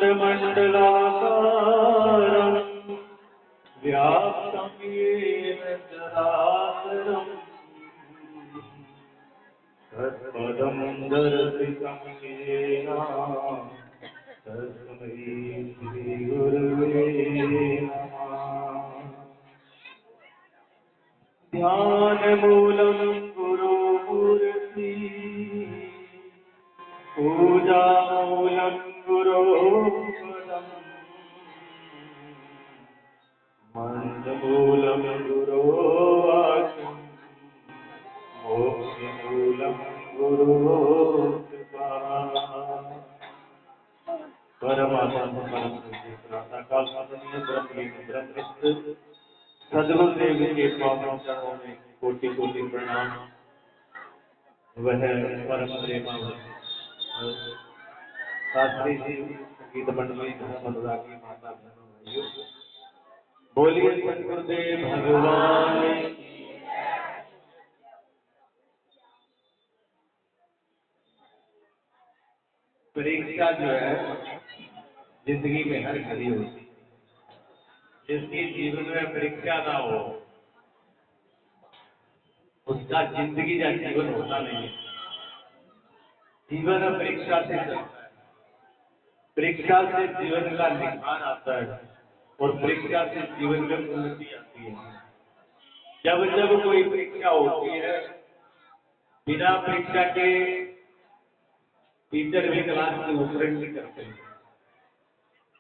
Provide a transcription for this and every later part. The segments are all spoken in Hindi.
ब्रह्माण्डमण्डलाकारं व्याप्तं येन चराचरम् तत्पदं दर्शितं येन तस्मै श्रीगुरवे नमः। ध्यानमूलं गुरुमूर्ति पूजामूलं गुरोपदम् मन्त्रमूलं गुरोवाक्यम् मोक्षमूलं गुरोकृपा। परमात्मा परम काल सदगुरुदेव के पावन चरणों में कोटि कोटि प्रणाम। वह परम प्रेमावत शास्त्री जी संगीत मंडली धर्म अनुरागी माता बहनों भाइयों, बोलिए सदगुरुदेव भगवान की। परीक्षा जो है जिंदगी में हर घड़ी होती है। जिसके जीवन में परीक्षा ना हो उसका जिंदगी या जीवन होता नहीं है। जीवन परीक्षा से चलता है, परीक्षा से जीवन का निखार आता है और परीक्षा से जीवन में उन्नति आती है। जब जब कोई परीक्षा होती है, बिना परीक्षा के टीचर भी क्लास में उपयोग नहीं करते हैं।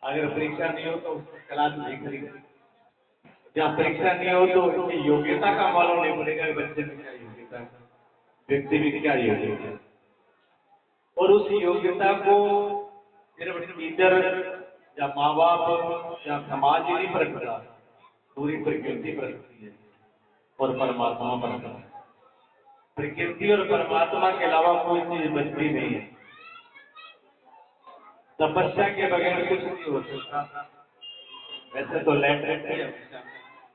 अगर परीक्षा नहीं हो तो क्लास नहीं करेंगे। जब परीक्षा नहीं हो तो इसकी योग्यता का मालूम नहीं पड़ेगा कि बच्चे में क्या योग्यता है, व्यक्ति में क्या योग्यता है। और उस योग्यता को सिर्फ टीचर या माँ बाप या समाज ही नहीं परखता, पूरी प्रकृति परखती है और परमात्मा परखता है। प्रकृति और परमात्मा के अलावा कोई चीज बचती नहीं है। तपस्या के बगैर कुछ नहीं हो सकता। वैसे तो लैंड रहती है,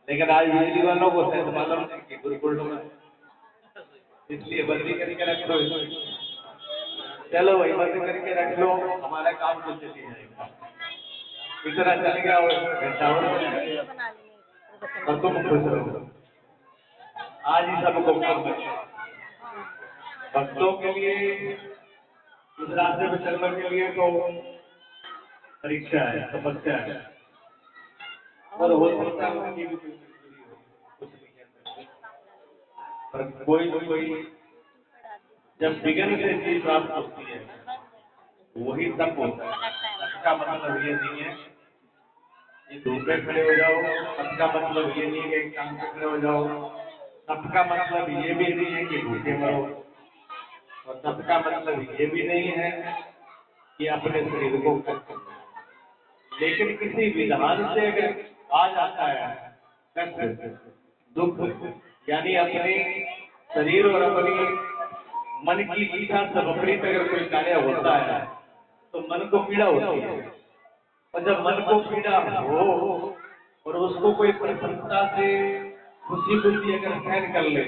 लेकिन आज बिजली वालों को शायद मालूम नहीं कि गुरुकुल में, इसलिए बंदी करके रख लो। चलो वही बंद करके रख लो, हमारा काम तो चल ही जाएगा। इतना चल गया और तुम खुश रहो। आज ही सबको भक्तों के लिए इस रास्ते में चलने के लिए तो परीक्षा है, तपस्या है। और हो सकता है उनकी भी कुछ नहीं कह सकते, पर कोई न कोई जब विघ्न से चीज प्राप्त होती है वही तप होता है। तप का मतलब ये नहीं है कि धूप में खड़े हो जाओ, तप का मतलब ये नहीं है कि काम पे खड़े हो जाओ, तप का मतलब ये भी नहीं है कि भूखे मरो, और तप का मतलब ये भी नहीं है कि अपने शरीर को कष्ट दो। लेकिन किसी विधान से अगर आ जाता है कष्ट, दुख, यानी अपने शरीर और अपनी मन की इच्छा से विपरीत अगर कोई कार्य होता है तो मन को पीड़ा होती है। और जब मन को पीड़ा हो और उसको कोई प्रसन्नता से खुशी खुशी अगर सहन कर ले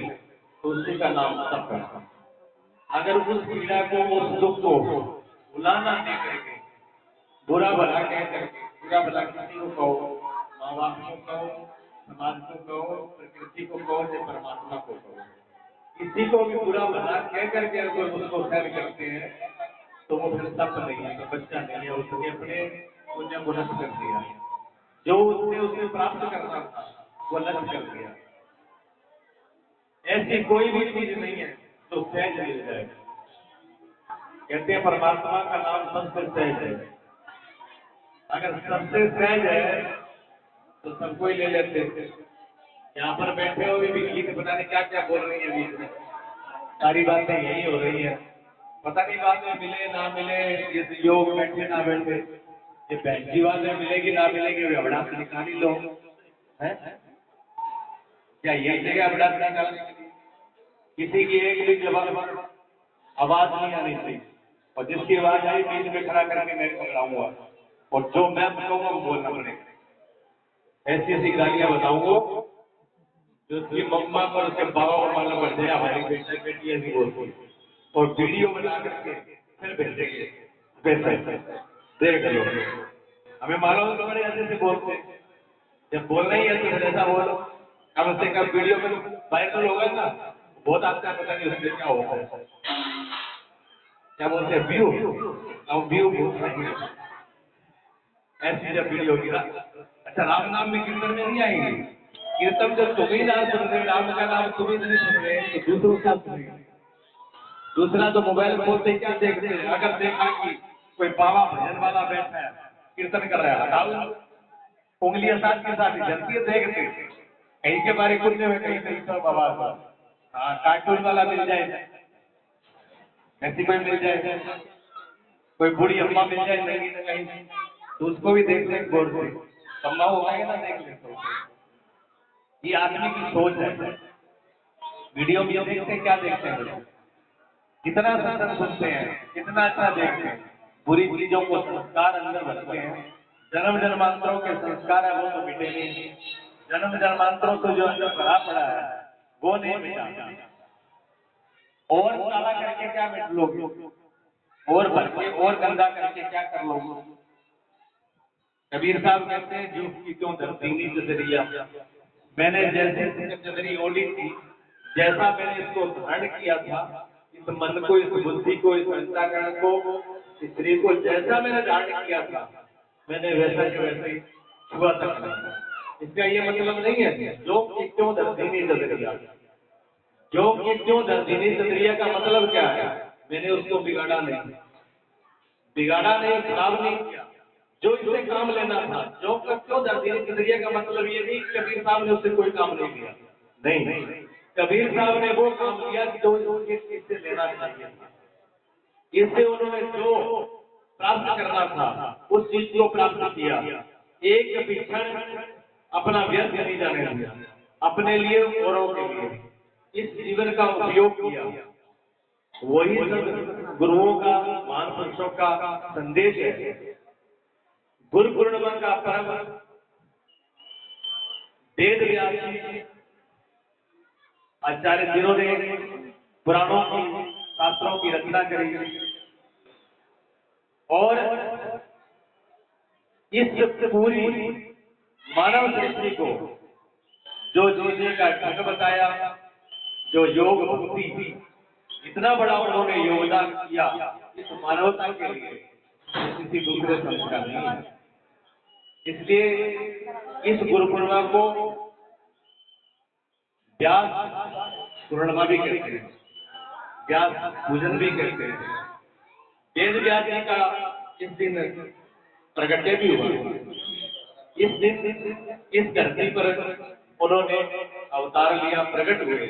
तो उसी का नाम तप है। अगर उस पीड़ा को, उस दुख को बुलाना नहीं करके, बुरा भला कह करके, बुरा भला किसी को कहो, माँ बाप को कहो, समाज को कहो, प्रकृति को कहो, या परमात्मा को कहो, किसी को भी बुरा भला कह करके अगर उसको सहन करते हैं तो वो फिर तप नहीं है, तपस्या नहीं है। उसने अपने पुण्य को नष्ट कर दिया। जो उसने उसे प्राप्त करना था वो नष्ट कर दिया। ऐसी कोई भी चीज नहीं है जो सहज मिल जाए। कहते हैं परमात्मा का नाम सबसे सहज है। अगर सबसे सहज है तो सबको ही ले लेते। यहाँ पर बैठे हुए भी गीत पता नहीं क्या क्या बोल रही है, बीच में सारी बातें यही हो रही है। पता नहीं बातें मिले ना मिले, ये योग बैठे ना बैठे, ये बहनजी बातें मिलेगी ना मिलेगी, अबड़ा से निकाल ही लो है क्या? ये जगह अबड़ा से निकालने के लिए किसी की एक भी जवाब आवाज नहीं आनी चाहिए, और जिसकी आवाज आई बीच में खड़ा करके मैं पकड़ाऊंगा, और जो मैं बताऊंगा वो बोलना पड़ेगा। ऐसी ऐसी गालियां बताऊंगा जो उसकी मम्मा पर उसके बाबा को मालूम पड़ जाए हमारी बेटी ऐसी बोलती है, और वीडियो बना करके फिर भेजेंगे, देख लो। हमें मालूम तो बड़े अच्छे से बोलते हैं, जब बोलना ही है तो फिर ऐसा बोलो, कम से कम वीडियो में वायरल होगा ना, बहुत आपका पता नहीं उससे क्या होता है, क्या बोलते हैं व्यू, अब व्यू बोलते हैं ऐसी जब वीडियो होगी ना। अच्छा, राम नाम में कीर्तन में नहीं आएंगे, कीर्तन जब तुम ही ना सुन रहे, राम का नाम तुम ही नहीं सुन रहे तो दूसरों क्या सुनेंगे? दूसरा तो मोबाइल खोलते क्या देखते हैं, अगर देखा कि कोई बाबा भजन वाला बैठा है कीर्तन कर रहा है, हटाओ उंगलियां साथ के साथ ही जलती है, देखते कहीं के बारे कुछ में कहीं नहीं सब बाबा, हाँ कार्टून वाला मिल जाए, ऐसी कोई मिल जाए, कोई बूढ़ी अम्मा मिल जाए कहीं ना कहीं, तो उसको भी देखते हैं गौर से, अम्मा हो गए ना देख लेते हो। ये आदमी की सोच है। वीडियो में देखते हैं, क्या देखते हैं लोग, कितना सत्संग सुनते हैं, कितना अच्छा देखते हैं, बुरी चीजों को संस्कार अंदर भरते हैं, जन्म जन्मांतरों के संस्कार है वो तो मिटे नहीं, जन्म जन्मांतरों से जो अंदर भरा पड़ा है वो नहीं मिटा, और काला करके क्या मिट लोगे, और भर के और गंदा करके क्या कर लोगे। कबीर साहब कहते हैं जो की क्यों धरती चदरिया, मैंने जैसे चदरी ओढ़ी थी, जैसा मैंने इसको धारण किया था, इस मन को, इस बुद्धि को, इस अंतःकरण को, इस शरीर को जैसा मैंने धारण किया था, मैंने वैसा के वैसे छुआ तक नहीं। इसका ये मतलब नहीं है जो कि क्यों धरती चदरिया, जो कि क्यों धरती चदरिया का मतलब क्या है, मैंने उसको बिगाड़ा नहीं, बिगाड़ा नहीं, खराब नहीं किया, जो इससे काम लेना था, जो क्यों धरती चदरिया का मतलब ये नहीं कबीर साहब ने उससे कोई काम नहीं लिया, नहीं, कबीर साहब ने वो काम किया जो इससे लेना चाहिए, इससे उन्होंने जो प्राप्त करना था उस चीज को प्राप्त किया, एक भी क्षण अपना व्यर्थ नहीं जाने दिया, अपने लिए औरों के लिए इस जीवन का उपयोग किया। वही सब गुरुओं का, महापुरुषों का संदेश है। गुरु पूर्णिमा का पर्व वेद व्यास जी आचार्य जिन्होंने पुराणों की, शास्त्रों की रचना करी, और इस पूरी मानव सृष्टि को जो जीने का ढंग बताया, जो योग भक्ति, इतना बड़ा उन्होंने योगदान किया इस मानवता के लिए, किसी दूसरे संत का नहीं है। इसलिए इस गुरु पूर्णिमा को व्यास पूर्णिमा भी कहते हैं, व्यास पूजन भी कहते हैं। वेद व्यास जी का इस दिन प्रगट्य भी हुआ, इस दिन इस धरती पर उन्होंने अवतार लिया, प्रकट हुए,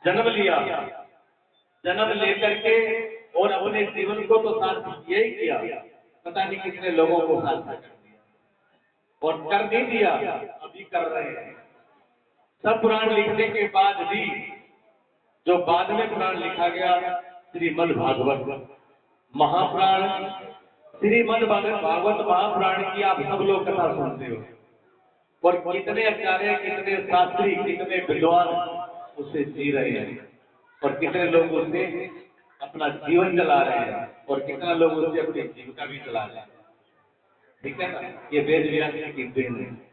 जन्म लिया, जन्म लेकर के और अपने जीवन को तो सार्थक यही किया, पता नहीं कितने लोगों को सार्थक कर दिया, और कर नहीं दिया, अभी कर रहे हैं। सब पुराण लिखने के बाद भी जो बाद में पुराण लिखा गया, श्रीमद् भागवत महापुराण, श्रीमद् भागवत महापुराण की आप सब लोग कथा सुनते हो, और कितने आचार्य, कितने शास्त्री, कितने विद्वान उससे जी रहे हैं, और कितने लोग उससे अपना जीवन चला रहे हैं, और कितना लोग उससे अपनी जीविका भी चला रहे हैं। ठीक है ना, ये वेद व्यास की देन है।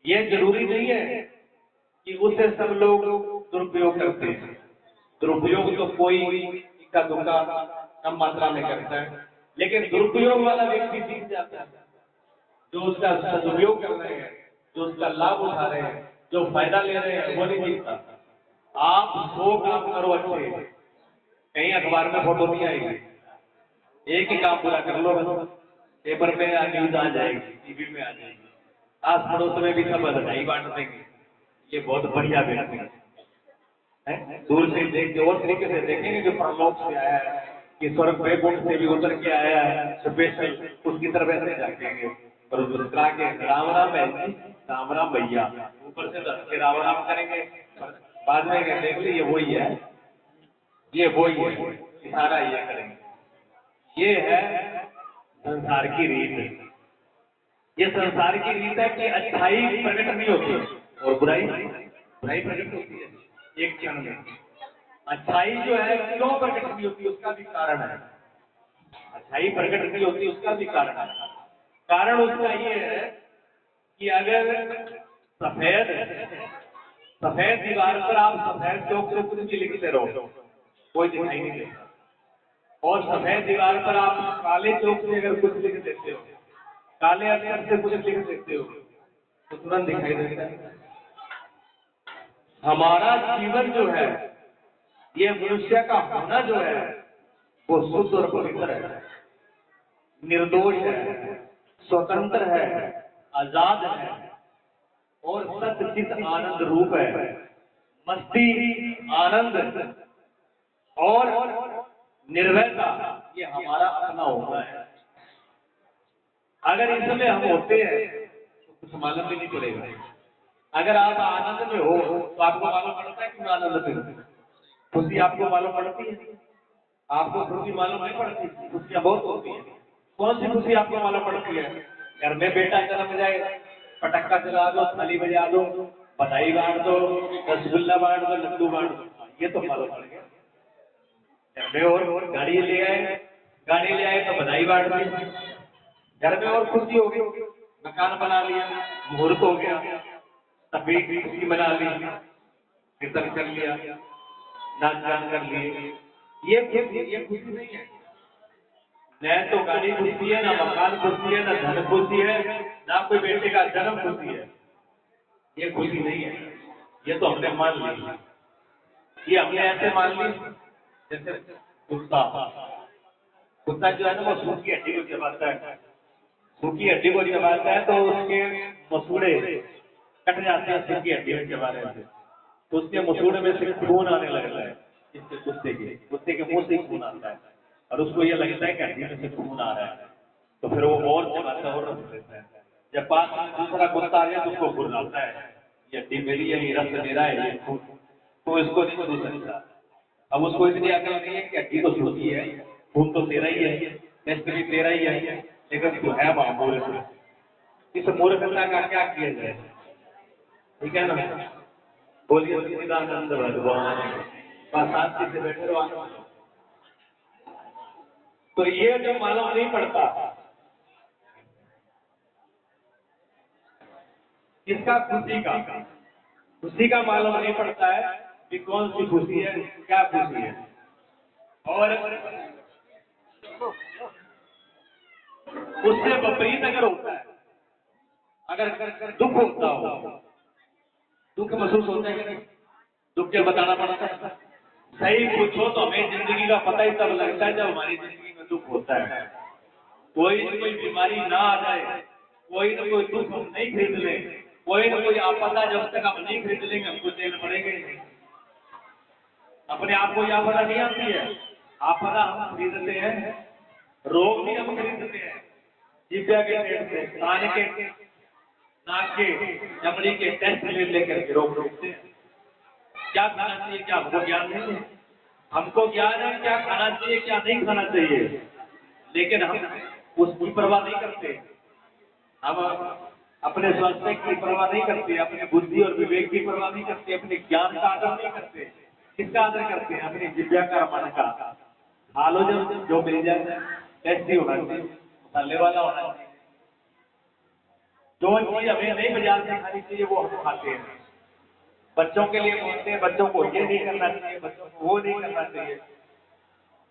ये जरूरी नहीं है कि उसे सब लोग दुरुपयोग करते हैं, दुरुपयोग तो कोई इक्का दुक्का कम मात्रा में करता है, लेकिन दुरुपयोग वाला व्यक्ति सीख जाता है, जो उसका सदुपयोग कर रहे हैं, जो उसका लाभ उठा रहे हैं, जो फायदा ले रहे हैं, वो नहीं सीखता। आप 100 काम करो अच्छे, कहीं अखबार में फोटो नहीं आएगी, एक ही काम पूरा कर लो, पेपर में न्यूज आ जाएगी, टीवी में आ जाएगी, आस पड़ोस में भी सब बधाई बांट देंगे, ये बहुत बढ़िया व्यक्ति है। दूर से देख के और तरीके से देखेंगे कि परलोक से आया है, कि स्वर्ग वैकुंठ से भी उतर के आया है, स्पेशल उसकी तरफ ऐसे जाएंगे, और दूसरा के राम राम है, राम राम भैया, ऊपर से दस के राम राम करेंगे, बाद में देख ली ये वही है, ये वही है, इशारा ये करेंगे। ये है संसार की रीत, ये संसार की रीत है कि अच्छाई प्रकट नहीं होती और बुराई बुराई प्रकट होती है एक क्षण में। अच्छाई जो है क्यों प्रकट नहीं होती, उसका भी कारण है। अच्छाई प्रकट की होती है, उसका भी कारण है। कारण उसका ये है कि अगर सफेद सफेद दीवार पर आप सफेद चौक से कुछ भी लिखते रहो, कोई दिखाई नहीं देता। और सफेद दीवार पर आप काले चौक से अगर कुछ लिख देते हो, काले अक्षर से कुछ लिख देते हो, तो तुरंत दिखाई देता है। हमारा जीवन जो है, ये मनुष्य का होना जो है, वो शुद्ध और पवित्र है, निर्दोष है, स्वतंत्र है, आजाद है और सच्चित आनंद रूप है। मस्ती, आनंद और निर्भयता, ये हमारा अपना होना है। अगर इसमें हम होते हैं तो कुछ मालूम भी नहीं पड़ेगा। अगर आप आनंद में हो तो आपको मालूम पड़ता है कि मैं आनंद में हूं। खुशी आपको मालूम पड़ती है? आपको खुशी मालूम नहीं पड़ती? खुशियां बहुत होती है। कौन सी खुशी आपको मालूम पड़ती है? घर में बेटा जन्म जाए, पटाखा जला दो, थाली बजा दो, बधाई बांट दो, रसगुल्ला बांट दो, लड्डू बांट दो, ये तो मालूम पड़ गया। घर में और गाड़ी ले आए तो बधाई बांट दी। घर में और खुशी हो गई, मकान बना लिया, मुहूर्त हो गया, तभी खुशी मना ली, कीर्तन कर लिया, नाच गान कर लिए। ये खुशी नहीं है। न तो गाड़ी खुशी है, ना मकान खुशी है, ना धन खुशी है, ना कोई बेटे का जन्म खुशी है। ये खुशी नहीं है। ये तो हमने मान ली। ये हमने ऐसे मान ली जैसे कुत्ता जो है ना, वो सूखी हड्डी को चबाता है। सूखी हड्डी को चबाता है तो उसके मसूड़े कट जाते हैं सूखी हड्डी में चबाने से, तो उसके मसूड़े में से खून आने लगता है। इसके कुत्ते के मुंह से खून आता है और उसको ये लगता है कि हड्डी में से खून आ रहा है, तो फिर वो और चबाता है और रस लेता है। जब पास में दूसरा कुत्ता आ गया तो उसको गुर्राता है, ये हड्डी मेरी है, ये रस मेरा है, ये खून, तो इसको नहीं छू सकता। अब उसको इतनी अकल नहीं है कि हड्डी तो छोटी है, खून तो तेरा ही है, टेस्ट भी तेरा ही है, लेकिन तू है वहां मूर्ख। इस मूर्खता का क्या किया जाए? ठीक है ना? बोलिए सच्चिदानंद भगवान, शांति से बैठे रहो। तो ये जो मालूम नहीं पड़ता किसका, खुशी का मालूम नहीं पड़ता है कि कौन सी खुशी है, क्या खुशी है। और उससे विपरीत अगर होता है, अगर दुख होता हो, दुख महसूस होता है कि नहीं? दुख क्या बताना पड़ता है? सही पूछो तो हमें जिंदगी का पता ही तब लगता है जब हमारी जिंदगी में दुख होता है। कोई न कोई बीमारी ना आ जाए, कोई न कोई दुख हम नहीं खरीद लें, कोई न कोई आपदा जब तक हम नहीं खरीद लेंगे हमको झेल पड़ेंगे। अपने आप को यह आपदा नहीं आती है। आपदा हम खरीदते हैं, रोग भी हम खरीदते हैं, जीभा के पेट से, कान के, नाक के, चमड़ी के टेस्ट ले लेकर के रोग रोकते हैं। क्या खाना चाहिए, क्या हमको ज्ञान नहीं है? हमको ज्ञान है क्या खाना चाहिए, क्या नहीं खाना चाहिए, लेकिन हम उसकी परवाह नहीं करते। हम अपने स्वास्थ्य की परवाह नहीं करते, अपनी बुद्धि और विवेक की परवाह नहीं करते, अपने ज्ञान का आदर नहीं करते। किसका आदर करते हैं? अपनी जिज्ञा का, मन का। आलो जो मिल जाए, टेस्टी होना चाहिए, मसाले वाला होना चाहिए। जो चीज हमें नहीं बाजार से खानी चाहिए वो हम खाते हैं। बच्चों के लिए बोलते हैं बच्चों को ये नहीं करना चाहिए, बच्चों को वो नहीं करना चाहिए,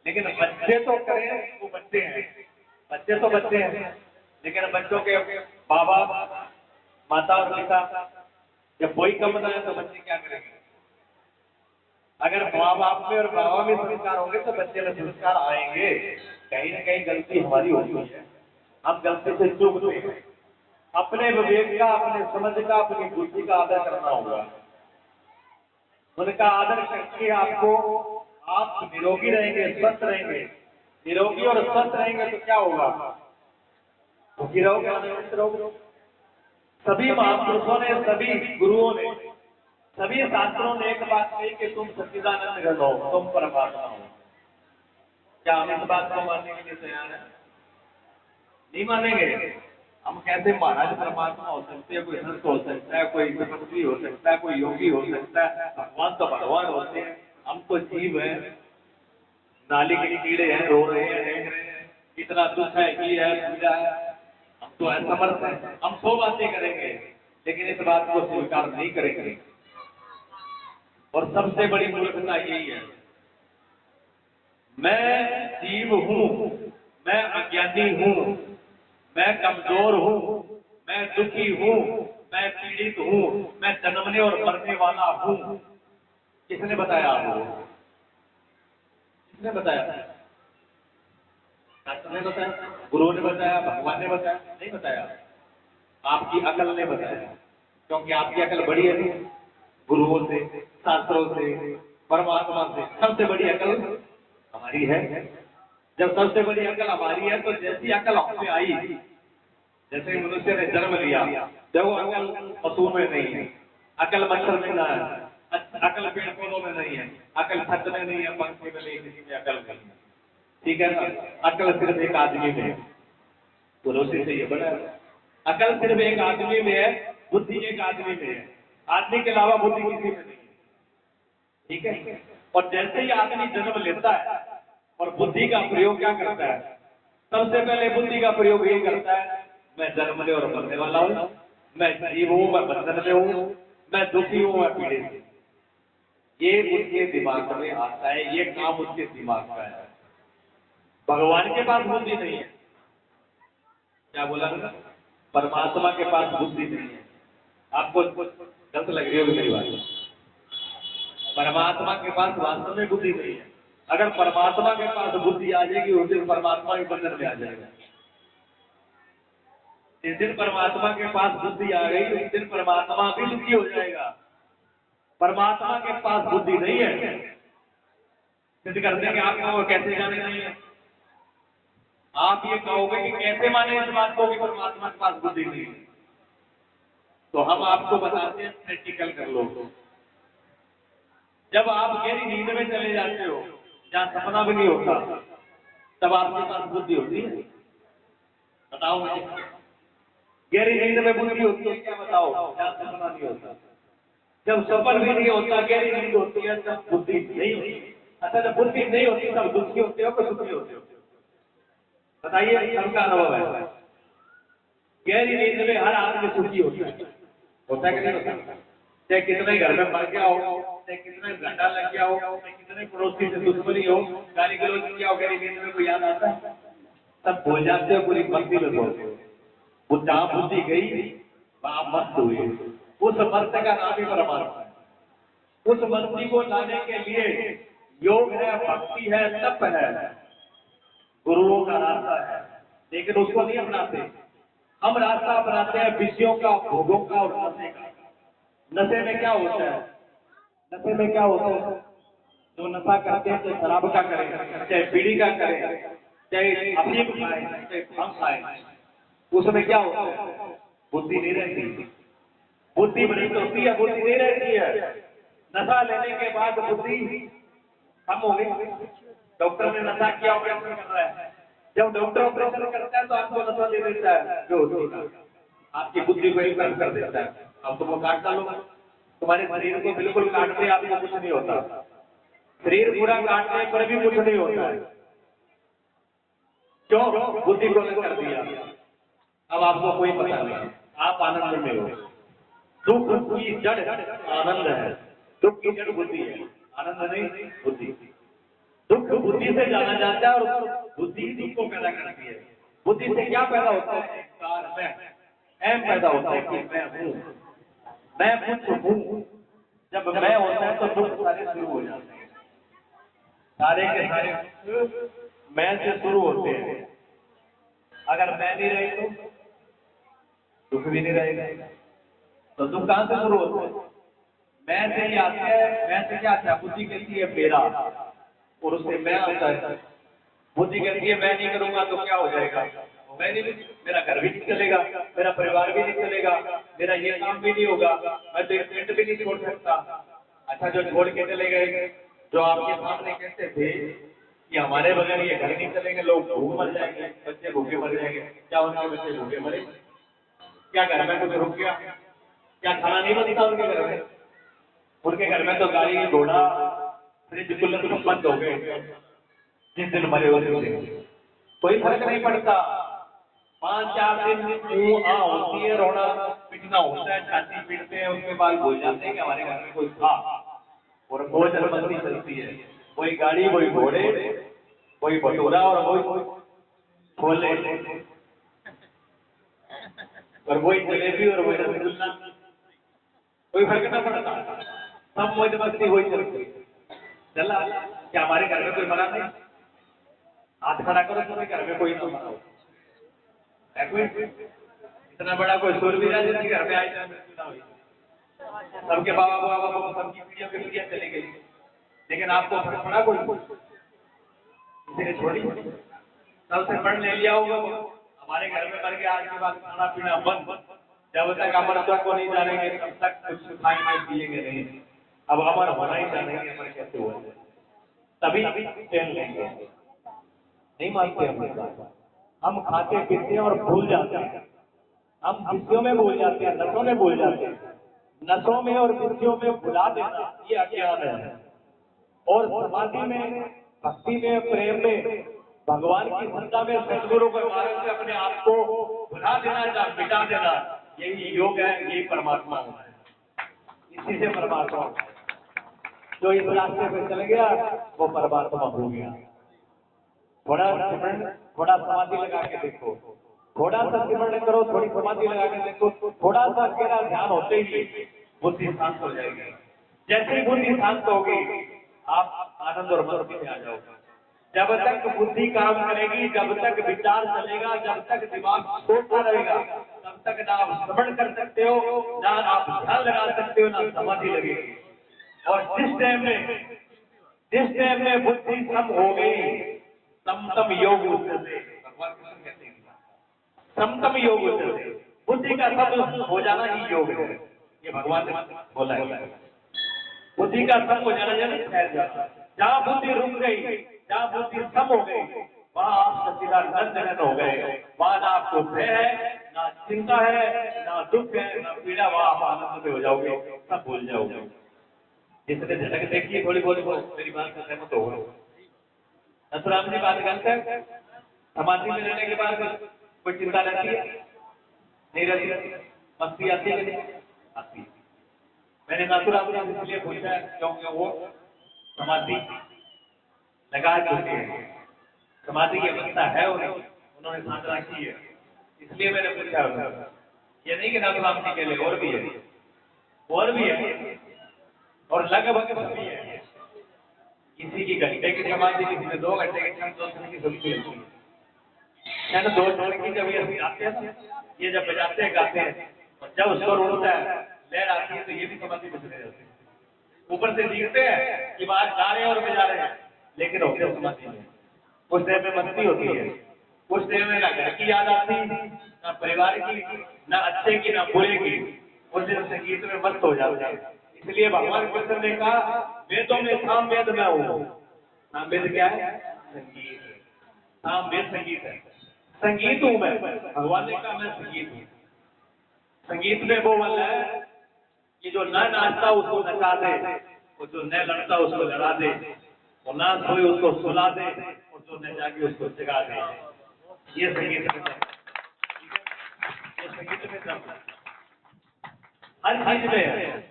लेकिन बच्चे तो करें, वो बच्चे हैं, बच्चे तो बच्चे हैं, लेकिन बच्चों के बाबा, माता और पिता जब कोई कम बनाए तो बच्चे क्या करेंगे? अगर माँ बाप में और बाबा में संस्कार होंगे तो बच्चे में संस्कार आएंगे। कहीं ना कहीं गलती हमारी होती है, हम गलती से चूकते हैं। अपने विवेक का, अपने समझ का, अपनी बुद्धि का आदर करना होगा। उनका आदर करके आप निरोगी रहेंगे, स्वस्थ रहेंगे। निरोगी और स्वस्थ रहेंगे तो क्या होगा? सुखी रहोगे, आनंदित रहोगे। सभी महापुरुषों ने, सभी गुरुओं ने, सभी शास्त्रों ने एक बात कही कि तुम सच्चिदानंद घन हो, तुम परमात्मा हो। क्या हम इस बात को मानने के लिए तैयार हैं? नहीं मानेंगे। हम कहते हैं महाराज परमात्मा हो सकते हैं, कोई संत हो सकता है, कोई तपस्वी हो सकता है, कोई योगी हो सकता है, भगवान तो भगवान होते हैं, हम तो जीव हैं, नाली के कीड़े हैं, रो रहे हैं, देख रहे हैं, इतना दुख है, ये है, पीड़ा है, हम तो असमर्थ हैं, हम 100 बातें करेंगे लेकिन इस बात को स्वीकार नहीं करेंगे। और सबसे बड़ी मूर्खता यही है, मैं जीव हूं, मैं अज्ञानी हूं, मैं कमजोर हूं, मैं दुखी हूं, मैं पीड़ित हूं, मैं जन्मने और मरने वाला हूं। किसने बताया आपको? किसने बताया? शास्त्र ने बताया, गुरु ने बताया, भगवान ने बताया? नहीं बताया, आपकी अकल ने बताया। क्योंकि आपकी अकल बड़ी है नहीं, गुरुओं से, शास्त्रों से, परमात्मा से सबसे बड़ी अकल हमारी है। जब सबसे बड़ी अकल हमारी है तो जैसी अकल हमसे आई, जैसे मनुष्य ने जन्म लिया, जब वो अकल पशु में नहीं है, अकल मच्छर में ना है, अकल पेड़ पौधों में नहीं है, अकल छत में नहीं है, पंखे में नहीं, किसी में अकल नहीं है, ठीक है ना? अकल सिर्फ एक आदमी में है, तो रोटी से ये बना। अकल सिर्फ एक आदमी में है, बुद्धि एक आदमी में है, आदमी के अलावा बुद्धि किसी में नहीं है, ठीक है? और जैसे ही आदमी जन्म लेता है और बुद्धि का प्रयोग क्या करता है? सबसे पहले बुद्धि का प्रयोग ये करता है, मैं जन्मने और मरने वाला हूं, मैं जीव हूं, मैं बंधन में हूं, मैं दुखी हूं, मैं पीड़ित हूं। ये उसके दिमाग में आता है, ये काम उसके दिमाग का है। भगवान के पास बुद्धि नहीं है। क्या बोला ना? परमात्मा के पास बुद्धि नहीं है। आपको गलत लग रही होगी मेरी बात। परमात्मा के पास वास्तव में बुद्धि नहीं है। अगर परमात्मा के पास बुद्धि आ जाएगी उस दिन परमात्मा भी बंधन में आ जाएगा। जिस दिन परमात्मा के पास बुद्धि आ गई उस दिन परमात्मा भी दुखी हो जाएगा। परमात्मा के पास बुद्धि नहीं है, सिद्ध कर देंगे आपको कैसे जाने नहीं है। आप ये कहोगे कि कैसे माने इस बात को कि परमात्मा के पास बुद्धि नहीं है, तो हम आपको बताते हैं, प्रैक्टिकल कर लो। जब आप गहरी नींद में चले जाते हो, जहां सपना भी नहीं होता, तब आपके पास बुद्धि होती है? बताओ मुझे। गहरी नींद में बुद्धि होती है क्या? बताओ, जहां सपना नहीं होता। जब सपन भी नहीं होता, गहरी नींद होती है, तब बुद्धि नहीं होती। अच्छा, जब बुद्धि नहीं होती तब दुखी होते हो कि सुखी होते हो? बताइए, सबका अनुभव है। गहरी नींद में हर आदमी सुखी होता है कि नहीं होता? चाहे कितने घर में मर गया हो, चाहे कितने घंटा लग गया हो, चाहे कितने पड़ोसी से दुश्मनी हो, गाली गलौज किया हो, गहरी नींद में कोई याद आता है? तब भूल जाते हो, पूरी मस्ती में बोलते हो। वो जहां बुद्धि गई वहां मस्त हुए। उस मस्त का नाम ही परमात्मा है। उस मस्ती को लाने के लिए योग है, भक्ति है, तप है, गुरुओं का रास्ता है, लेकिन उसको नहीं अपनाते। हम रास्ता अपनाते हैं विषयों का, भोगों का और नशे का। नशे में क्या होता है? नशे में क्या होता है? जो नशा करते हैं, चाहे शराब का करें, चाहे बीड़ी का करें, चाहे अफीम खाए, चाहे भांग खाए, उसमें क्या होता है? बुद्धि नहीं रहती। बुद्धि भ्रष्ट होती है, बुद्धि नहीं रहती है। नशा लेने के बाद बुद्धि कम हो गई। डॉक्टर ने नशा किया, ऑपरेशन कर रहा है। जब डॉक्टर ऑपरेशन करता है तो आपको नशा दे देता है, जो आपकी बुद्धि को एकदम कर देता है। अब तुम वो काट डालो, तुम्हारे शरीर को बिल्कुल काटते आपको कुछ नहीं होता। शरीर पूरा काटने पर भी कुछ नहीं होता है। क्यों? बुद्धि को अलग कर दिया। अब आपको कोई पता नहीं, आप आनंद में हो। दुख की जड़ आनंद है, दुख की जड़ बुद्धि है, आनंद नहीं बुद्धि। दुख बुद्धि से जाना जाता है और बुद्धि दुख को पैदा करती है। बुद्धि से क्या पैदा होता है? मैं पैदा होता है कि मैं हूँ, मैं कुछ हूँ। जब मैं होता है तो दुख सारे शुरू हो जाते हैं, सारे के सारे मैं से शुरू होते हैं। अगर मैं नहीं रही तो दुख भी नहीं रहेगा। तो दुख कहां से शुरू होता है? मैं से ही आता है। मैं से क्या आता है? बुद्धि कहती है मेरा, और उससे मैं आता है। बुद्धि कहती है मैं नहीं करूंगा तो क्या हो जाएगा? मैं नहीं, मेरा घर भी नहीं चलेगा, मेरा परिवार भी नहीं चलेगा, मेरा ये काम भी नहीं होगा, मैं तो एक मिनट भी नहीं छोड़ सकता। अच्छा, जो छोड़ के चले गए, जो आपके सामने कहते थे कि हमारे बगैर ये घर नहीं चलेंगे, लोग भूख मर जाएंगे, बच्चे भूखे मर जाएंगे, क्या उनके बच्चे भूखे मरे? क्या घर में कुछ रुक गया? क्या खाना नहीं बनता उनके घर में? उनके घर में तो गाड़ी घोड़ा फ्रिज कूलर सब बंद हो गए जिस दिन मरे उस दिन। कोई फर्क नहीं पड़ता। 5-4 दिन होती है, रोना पीटना होता है, छाती पीटते हैं, उसके बाद भूल जाते हैं कि हमारे घर में कोई था। और बहुत जबरदस्ती चलती है, कोई गाड़ी, कोई घोड़े, कोई भटूरा और कोई छोले और वही जलेबी और वही रसगुल्ला, कोई फर्क ना पड़ता, सब मौज मस्ती वही चलती। चला क्या हमारे घर में कोई मरा नहीं? हाथ खड़ा करो, तुम्हें घर में कोई ना मरा हो। कोई इतना बड़ा कोई सूरवीर है जिसके घर में आज तक मृत्यु ना हुई। सबके बाबा सबकी पीढ़ियों की पीढ़ियां चली गई, लेकिन आपको फर्क पड़ा? कोई किसी ने छोड़ी? कल से पढ़ ले लिया होगा, हमारे घर में मर गया, आज के बाद खाना पीना बंद, जब तक अमरत्व को नहीं जानेंगे तब तक कुछ खाएंगे पिएंगे नहीं। अब अमर होना ही जानेंगे, अमर कैसे हुआ तभी चैन लेंगे। नहीं मानते हम ये बात। हम खाते पीते और भूल जाते हैं, हम विषयों में भूल जाते हैं, नशों में भूल जाते हैं। नशों में और विषयों में भुला देना ये अज्ञान है। और समाधि में, भक्ति में, प्रेम में, भगवान की श्रद्धा में, सदगुरु के मार्ग से अपने आप को भुला देना या मिटा देना, यही योग है, यही परमात्मा है। इसी से परमात्मा है। जो इस रास्ते पे चल गया वो परमात्मा हो गया। थोड़ा सिमरन, थोड़ा समाधि लगा के देखो, थोड़ा सा सिमरन करो, थोड़ी समाधि लगा के देखो, थोड़ा सा गहरा ध्यान होते ही बुद्धि शांत हो जाएगी। जैसे ही बुद्धि शांत होगी आप आनंद और मस्ती में आ जाओगे। जब तक बुद्धि काम करेगी, जब तक विचार चलेगा, जब तक दिमाग सोचता रहेगा, तब तक ना आप श्रवण कर सकते हो, ना आप ध्यान लगा सकते हो, ना समाधि लगेगी। और जिस टाइम में बुद्धि सम हो गई, समतम योग उच्चते, भगवान कृष्ण कहते हैं समतम योग उच्चते, बुद्धि का सम हो जाना ही योग है। ये भगवान ने बोला है, बुद्धि का सम हो जाना यानी ठहर जाना। जहाँ बुद्धि रुक गई, जहाँ बुद्धि सम हो गई, वहाँ आप सच्चिदानंद हो गए। वहाँ ना आपको भय है, ना चिंता है, ना दुख है, ना पीड़ा, वहाँ आप आनंद में हो जाओगे, सब भूल जाओगे। जिसने झलक देखी थोड़ी बहुत मेरी बात से सहमत होगा। नथुराम जी बात करते हैं, समाधि में रहने के बाद कोई चिंता रहती है? नहीं रहती। मस्ती आती है? आती है। मैंने नाथुराम जी से इसलिए पूछा क्योंकि वो समाधि लगा चुके हैं, समाधि की अवस्था है उन्होंने साधना की है, इसलिए मैंने पूछा। ये नहीं कि नाथुराम जी के लिए, और भी है, और भी है, और लगभग सभी है। किसी की घंटे की समाधि, किसी में 2 घंटे की, 2 क्षण की सभी है ना। 2 क्षण की जब ये गाते हैं ना, ये जब बजाते हैं गाते हैं, और जब स्वर उड़ता है, लहर आती है, तो ये भी समाधि में चले जाते हैं। ऊपर से दिखते हैं कि बाहर गा रहे हैं और बजा रहे हैं, लेकिन होते समाधि में। उस टाइम में मस्ती होती है, उस टाइम में ना घर की याद आती, ना परिवार की, ना अच्छे की, ना बुरे की। उस दिन संगीत में मस्त हो जाते हैं। इसलिए भगवान कृष्ण ने कहा, वेदों में साम वेद मैं हूँ। साम वेद क्या है? संगीत। साम वेद संगीत है, संगीत हूं मैं। भगवान ने कहा मैं संगीत हूँ। संगीत में वो वाला है कि जो न नाचता उसको नचा दे, और जो न लड़ता उसको लड़ा दे, और ना सोए उसको सुला दे, और जो न जागे उसको जगा दे। ये संगीत में ये संगीत में हर चीज में है,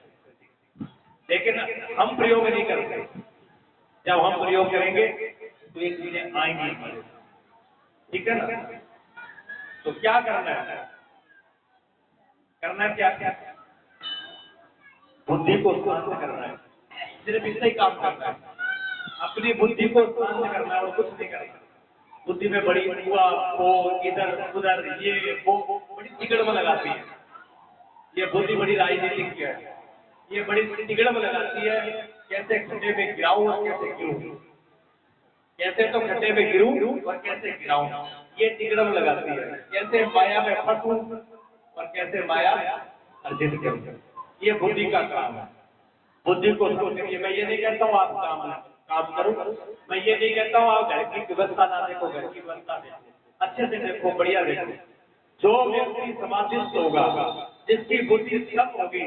लेकिन हम प्रयोग नहीं करते। जब हम प्रयोग करेंगे तो ये चीजें आएंगी हमारे, ठीक है ना। तो क्या करना है? करना क्या? बुद्धि को शांत करना है, सिर्फ इतना ही काम करना है। अपनी बुद्धि को शांत करना है और कुछ नहीं करना। बुद्धि में बड़ी हुआ वो इधर उधर ये वो बड़ी तिगड़म लगाती है। ये बुद्धि बड़ी राजनीतिक है, ये बड़ी तिगड़म लगाती है, कैसे खड्डे में गिराऊं और कैसे गिरूं, कैसे तो खड्डे में गिरूं और कैसे गिराऊं, ये तिगड़म लगाती है। कैसे माया में फंसूं और कैसे माया अर्जित करूं, ये बुद्धि का काम है। बुद्धि को समझिए। मैं ये नहीं कहता हूँ आप काम करो, मैं ये नहीं कहता हूँ आप घर की व्यवस्था ना देखो, घर की व्यवस्था देखो, अच्छे से देखो, बढ़िया देखो। जो व्यक्ति समाधिस्थ होगा, जिसकी बुद्धि सम होगी,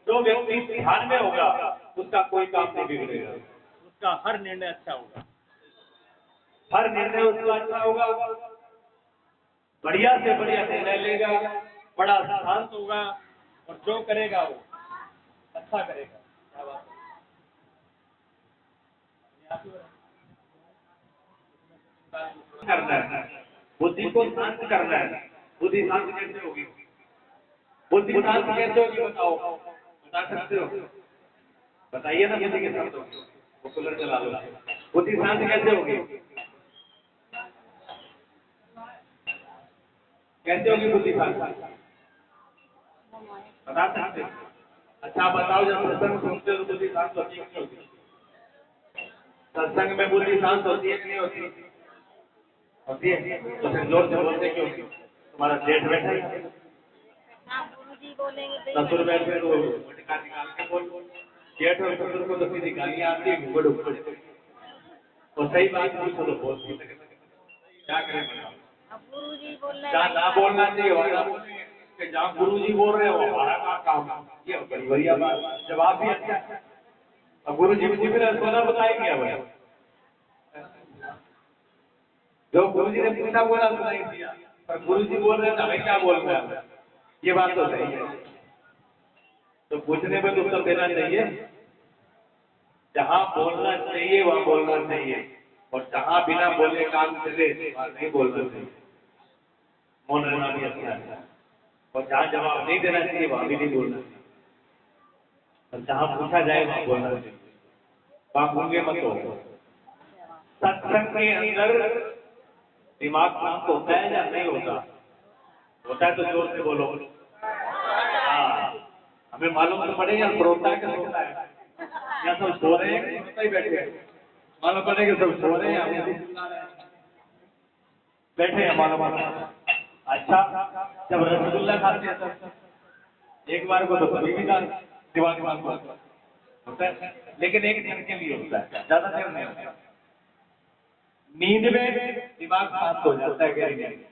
जो व्यक्ति ध्यान में होगा, उसका कोई काम नहीं बिगड़ेगा, उसका हर निर्णय अच्छा होगा। हर निर्णय उसका अच्छा होगा, बढ़िया से बढ़िया निर्णय लेगा, बड़ा शांत होगा और जो करेगा वो अच्छा करेगा। क्या बात है? करना है, बुद्धि को शांत करना है। बुद्धि शांत कैसे होगी? बुद्धि शांत कैसे होगी बताओ, बता सकते हो? बताइए ना, बुद्धि के शांत होगी। वो कूलर चला लो। बुद्धि शांत कैसे होगी? कैसे होगी बुद्धि शांत? बता सकते हो? अच्छा आप बताओ, जब सत्संग सुनते हो तो बुद्धि शांत होती है कि नहीं होती? सत्संग में बुद्धि शांत होती है कि नहीं होती? होती है। तो फिर जोर से बोलते क्यों? तुम्हारा जेठ बैठा है, गुरुजी बोलेंगे ससुर बैठे तो मटका निकाल के बोल। जेठ और ससुर को तो सीधी गालियां आती है, घुबड़ उबड़। और सही बात पूछो तो बोलती है। क्या करें बताओ? अब गुरुजी बोल रहे जहाँ ना बोलना चाहिए वहाँ बोलेंगे, कि जहाँ गुरुजी बोल रहे हो हमारा काम है। ये बड़ी बढ़िया बात, जवाब भी अच्छा है। अब गुरुजी भी फिर सोना बताएंगे अब जो गुरुजी ने पूछा बोला सुनाई दिया, पर गुरुजी बोल रहे हैं हमें क्या बोलना है? ये बात तो सही है। तो पूछने में तो उत्तर देना चाहिए। जहाँ बोलना चाहिए वहाँ बोलना चाहिए, और जहाँ बिना बोले काम चले वहाँ नहीं बोलना चाहिए। मौन रहना भी अच्छा है। और जहाँ जवाब नहीं देना चाहिए वहाँ भी नहीं बोलना चाहिए, और जहाँ पूछा जाए वहाँ बोलना चाहिए। वहाँ गूंगे मत हो। सत्संग के अंदर दिमाग शांत होता है या नहीं होता? होता है तो जोर से बोलो। हाँ, हमें मालूम तो पड़ेगा रोता है कि सोता है, या सब सो रहे हैं कि सोता ही बैठे हैं। मालूम पड़ेगा सब सो रहे हैं, हम बैठे हैं मालूम पड़ेगा। अच्छा, जब रसगुल्ला खाते हैं तब एक बार को तो कभी भी ना दिमाग होता है, लेकिन एक क्षण के लिए होता है, ज्यादा देर नहीं होता। नींद में दिमाग शांत हो जाता है, गहरी नींद।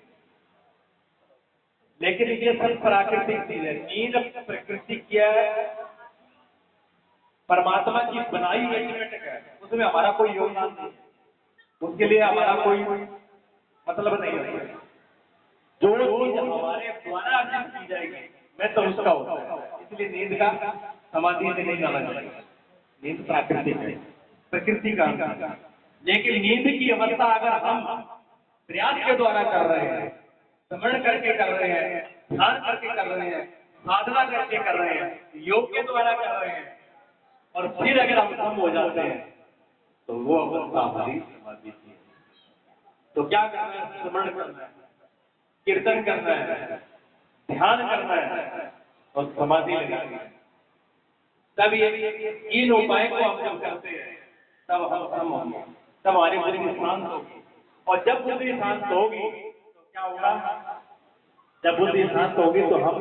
लेकिन ये सब प्राकृतिक चीज है। नींद प्रकृति क्या है? परमात्मा की बनाई एलिमेंट है, उसमें हमारा कोई योगदान नहीं है, उसके लिए हमारा कोई मतलब नहीं है। जो चीज हमारे द्वारा अर्जित की जाएगी मैं तो उसका होता है। इसलिए नींद का समाधि से नहीं जाना चाहिए। नींद प्राकृतिक है, प्रकृति का अंग है। लेकिन नींद की अवस्था अगर हम प्रयास के द्वारा कर रहे हैं, स्मरण करके कर रहे हैं, ध्यान करके कर रहे हैं, साधना करके कर रहे हैं, योग के द्वारा कर रहे हैं, और फिर अगर हम कम हो जाते हैं तो वो अवस्था हमारी समाधि की है। तो क्या करना है? स्मरण करना है, कीर्तन करना है, ध्यान करना है और समाधि लगानी है। तब ये इन उपाय को हम जब करते हैं तब हम सम होंगे, तब हमारी बुद्धि शांत होगी। और जब बुद्धि शांत होगी तो क्या होगा? जब बुद्धि शांत होगी तो हम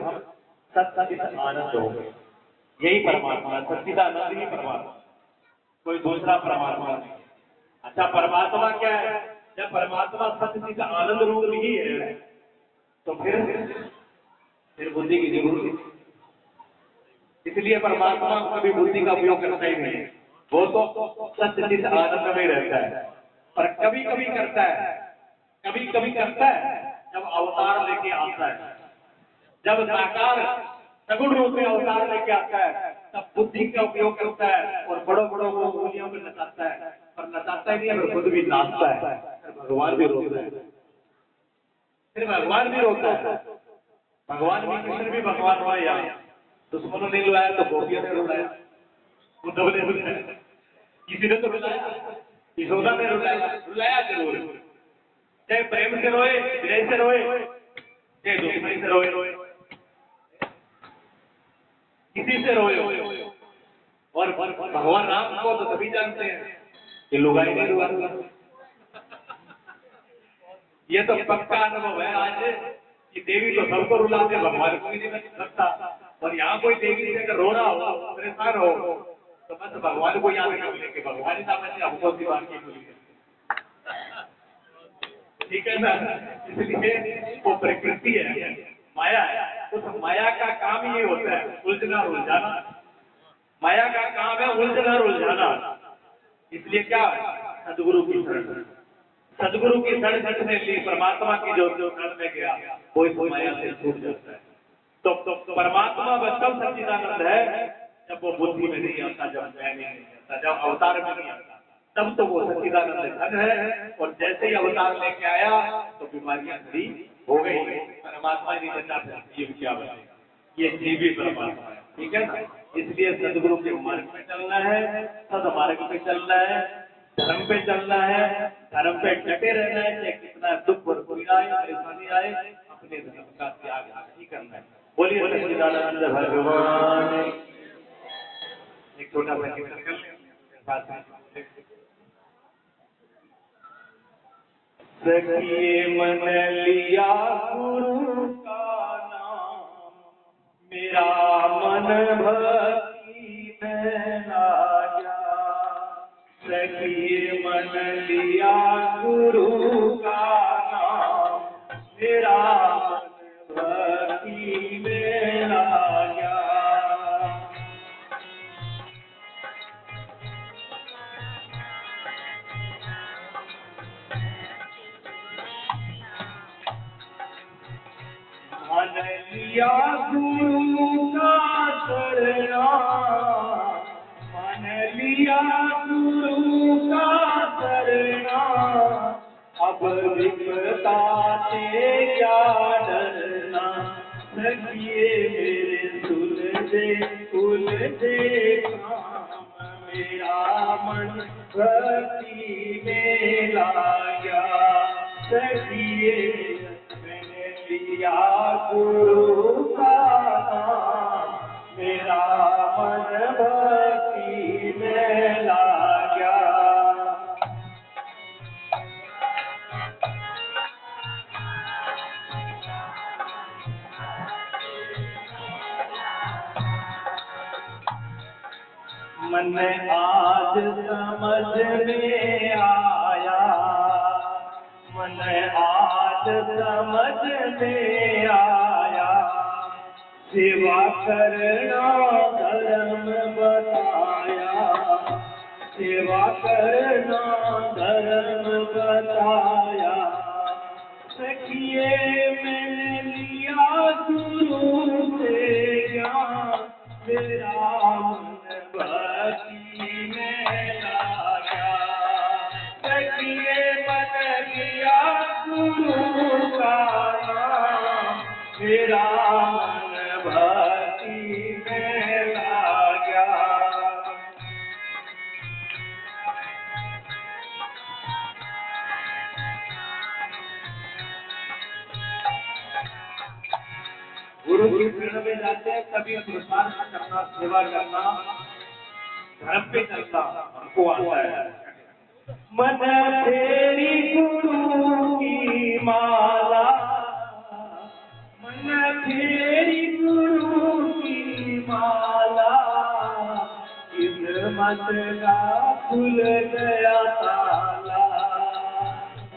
सच्चिद आनंद होंगे। यही परमात्मा, सच्चिदानंद ही परमात्मा, कोई दूसरा परमात्मा नहीं। अच्छा, परमात्मा क्या है? जब परमात्मा सच्चिद आनंद रूप ही है तो फिर बुद्धि की जरूरत नहीं। इसलिए परमात्मा कभी बुद्धि का उपयोग करता ही नहीं है, वो तो सच्चिद आनंद में रहता है। पर कभी कभी करता है, कभी कभी करता है जब अवतार लेके आता है, जब साकार सगुण रूप में अवतार लेके आता है तब बुद्धि का उपयोग करता है और बड़ों बड़ों को उंगलियों में नचाता है। पर नचाता ही नहीं है, फिर खुद भी नाचता है, फिर भगवान भी रोता है, फिर भगवान भी रोता है। भगवान भी, कृष्ण भी भगवान हुआ। यहाँ दुश्मनों ने रुलाया तो गोपियों ने रुलाया, उद्धव ने रुलाया, किसी ने तो रुलाया, यशोदा ने रुलाया, रुलाया जरूर। चाहे प्रेम से रोए, विनय से रोए, चाहे दुश्मनी से रोए, किसी से रोए। और भगवान राम को तो सभी जानते हैं कि लुगाई नहीं रुला। ये तो पक्का अनुभव है आज कि देवी तो सबको रुलाते, भगवान को नहीं लगता। और यहाँ कोई देवी से अगर रो रहा हो, परेशान हो, तो बस भगवान को याद कर लेंगे, भगवान ही समझ हमको दीवार की बोली है। ठीक है ना? इसलिए वो प्रकृति है, माया है। उस माया का काम ही ये होता है, उलझना और उलझाना। माया का काम है उलझना और उलझाना। इसलिए क्या? सदगुरु की शरण, सदगुरु की शरण जिसने ली, परमात्मा की जो शरण में गया वो इस माया से छूट जाता है। तो परमात्मा बस तब सच्चिदानंद है जब वो बुद्धि में नहीं आता, जब मैं नहीं आता, जब अवतार में नहीं आता, तब तो वो सच्चिदानंद घन है। और जैसे ही अवतार लेके आया तो बीमारियां खड़ी हो गई। परमात्मा नहीं बचा जीव क्या बने, ये जीवी परमात्मा है, ठीक है ना। इसलिए सदगुरु के मार्ग में चलना है, सदमार्ग पे चलना है, धर्म पे चलना है, धर्म पे डटे रहना है। चाहे कितना दुख और पीड़ा आए, परेशानी आए, अपने धर्म का त्याग नहीं करना है। बोलिए सच्चिदानंद भगवान। एक छोटा सा कीर्तन कर लें। सखिए मन लिया गुरु का नाम, मेरा मन भक्ति में लाया। सखिए मन लिया गुरु का नाम, मेरा मन भक्ति में लाया। मन लिया गुरु का शरणा, मन लिया गुरु का शरणा। अब विपदा से क्या डरना, सखिए मेरे सुलझे काम, मेरा मन भक्ति में लाया। सखिए लिया गुरु का नाम, मेरा मन भक्ति में लाया। मन आज समझ में आया, मन आज समझ में आया। सेवा करना धर्म बताया, सेवा करना धर्म बताया। सखिए मैंने लिया गुरु से ज्ञान, मेरा मन भक्ति में लाया। सखिए मन लिया गुरु का नाम, मेरा मन भक्ति में लाया। गुरु की शरण में जाते हैं तभी पुरुषार्थ करना, सेवा करना, धर्म पे चलना हमको आता है। मन फेरी गुरु की माला, मन फेरी गुरु की माला। किस्मत का खुल गया ताला,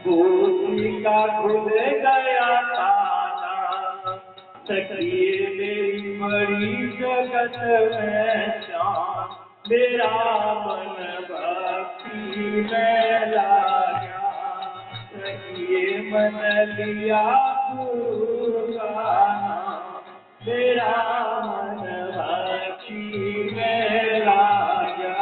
बुद्धि का खुल गया ताला। सखिए मेरी बड़ी जगत में शान, मेरा मन भक्ति में लाया। सखिए मन लिया गुरु का नाम, मेरा मन भक्ति में लाया।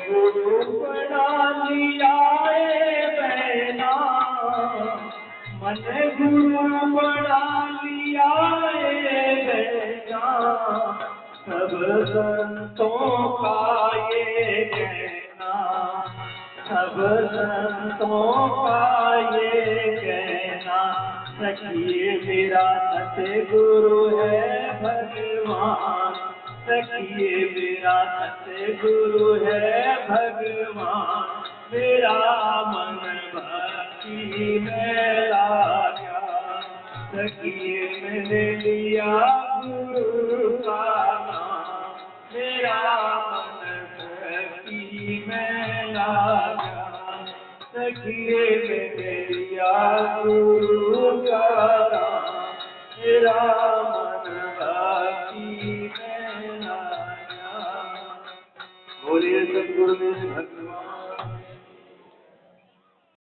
गुरु बना लिया बहना, मन गुरु बना लिया बहना। सब संतों का ये कहना, सब संतों का ये कहना। सखिए मेरा सतगुरु है भगवान, सखिए मेरा सतगुरु है भगवान। मेरा मन भक्ति में लाया। सखिए मैंने लिया गुरु का नाम, लागा सखिए मेरिया गुरु का राम बाकी में लागा। बोलिए सतगुरुदेव भगवान